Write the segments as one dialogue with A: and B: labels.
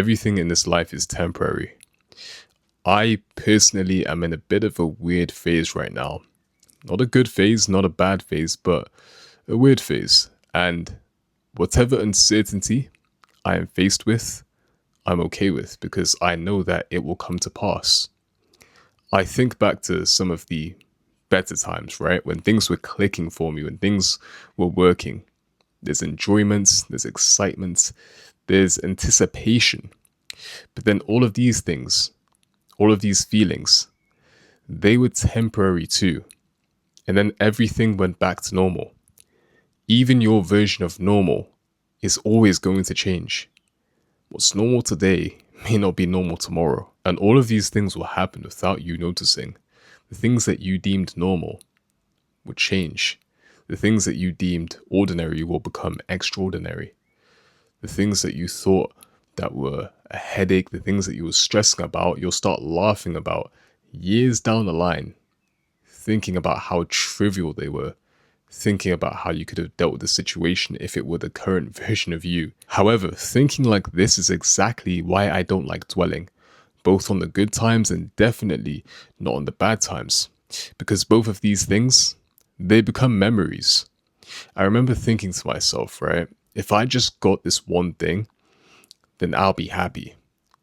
A: Everything in this life is temporary. I personally am in a bit of a weird phase right now. Not a good phase, not a bad phase, but a weird phase. And whatever uncertainty I am faced with, I'm okay with because I know that it will come to pass. I think back to some of the better times, right? When things were clicking for me, when things were working. There's enjoyment, there's excitement, there's anticipation. But then all of these things, all of these feelings, they were temporary too. And then everything went back to normal. Even your version of normal is always going to change. What's normal today may not be normal tomorrow. And all of these things will happen without you noticing. The things that you deemed normal will change. The things that you deemed ordinary will become extraordinary. The things that you thought that were a headache, the things that you were stressing about, you'll start laughing about years down the line, thinking about how trivial they were, thinking about how you could have dealt with the situation if it were the current version of you. However, thinking like this is exactly why I don't like dwelling, both on the good times and definitely not on the bad times. Because both of these things, they become memories. I remember thinking to myself, right, if I just got this one thing, then I'll be happy.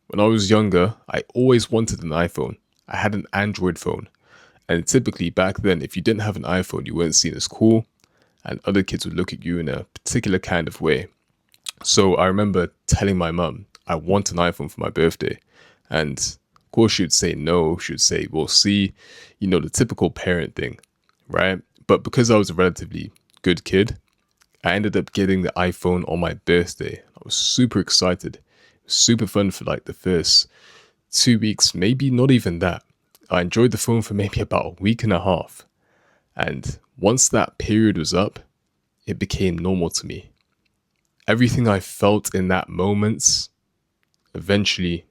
A: When I was younger, I always wanted an iPhone. I had an Android phone. And typically back then, if you didn't have an iPhone, you weren't seen as cool, and other kids would look at you in a particular kind of way. So I remember telling my mum, I want an iPhone for my birthday. And of course, she would say no. She would say, we'll see, the typical parent thing, right? But because I was a relatively good kid, I ended up getting the iPhone on my birthday. I was super excited. It was super fun for like the first 2 weeks, maybe not even that. I enjoyed the phone for maybe about a week and a half. And once that period was up, it became normal to me. Everything I felt in that moment, eventually,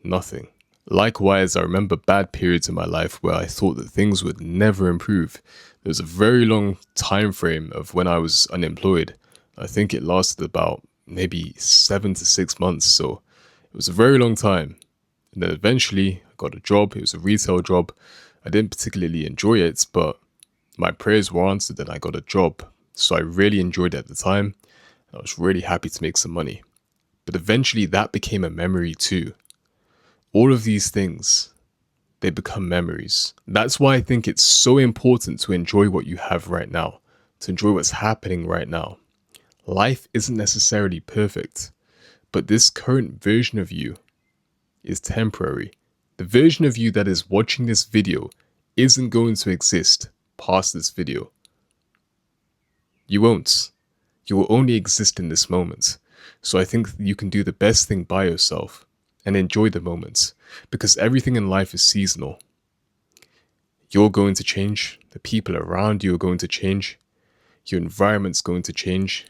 A: nothing. Likewise, I remember bad periods in my life where I thought that things would never improve. There was a very long time frame of when I was unemployed. I think it lasted about maybe 7 to 6 months. So it was a very long time. And then eventually I got a job. It was a retail job. I didn't particularly enjoy it, but my prayers were answered and I got a job. So I really enjoyed it at the time. I was really happy to make some money. But eventually that became a memory too. All of these things, they become memories. That's why I think it's so important to enjoy what you have right now, to enjoy what's happening right now. Life isn't necessarily perfect, but this current version of you is temporary. The version of you that is watching this video isn't going to exist past this video. You won't. You will only exist in this moment. So I think you can do the best thing by yourself and enjoy the moments, because everything in life is seasonal. You're going to change. The people around you are going to change. Your environment's going to change.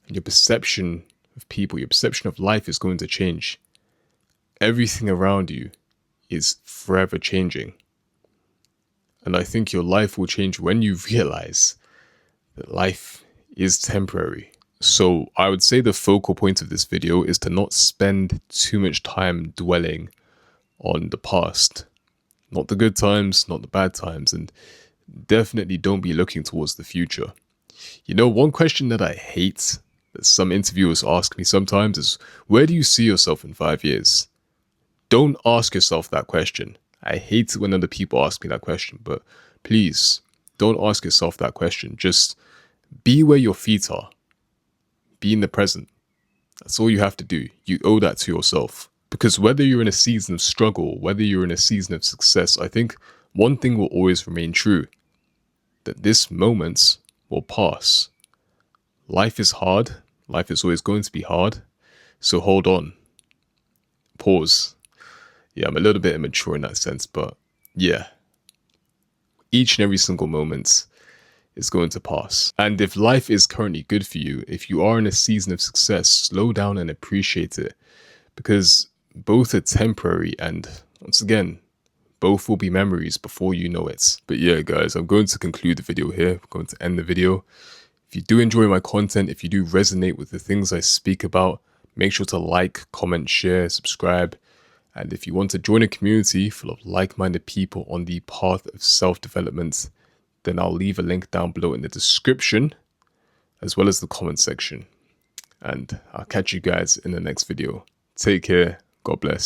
A: And your perception of people, your perception of life is going to change. Everything around you is forever changing. And I think your life will change when you realize that life is temporary. So I would say the focal point of this video is to not spend too much time dwelling on the past. Not the good times, not the bad times, and definitely don't be looking towards the future. One question that I hate that some interviewers ask me sometimes is, where do you see yourself in 5 years? Don't ask yourself that question. I hate it when other people ask me that question, but please don't ask yourself that question. Just be where your feet are. Be in the present. That's all you have to do. You owe that to yourself. Because whether you're in a season of struggle, whether you're in a season of success, I think one thing will always remain true. That this moment will pass. Life is hard. Life is always going to be hard. So hold on. Pause. Yeah, I'm a little bit immature in that sense, but yeah. Each and every single moment is going to pass. And if life is currently good for you, if you are in a season of success, slow down and appreciate it. Because both are temporary and, once again, both will be memories before you know it. But yeah, guys, I'm going to conclude the video here. I'm going to end the video. If you do enjoy my content, if you do resonate with the things I speak about, Make sure to like, comment, share, subscribe. And if you want to join a community full of like-minded people on the path of self-development, then I'll leave a link down below in the description, as well as the comment section. And I'll catch you guys in the next video. Take care. God bless.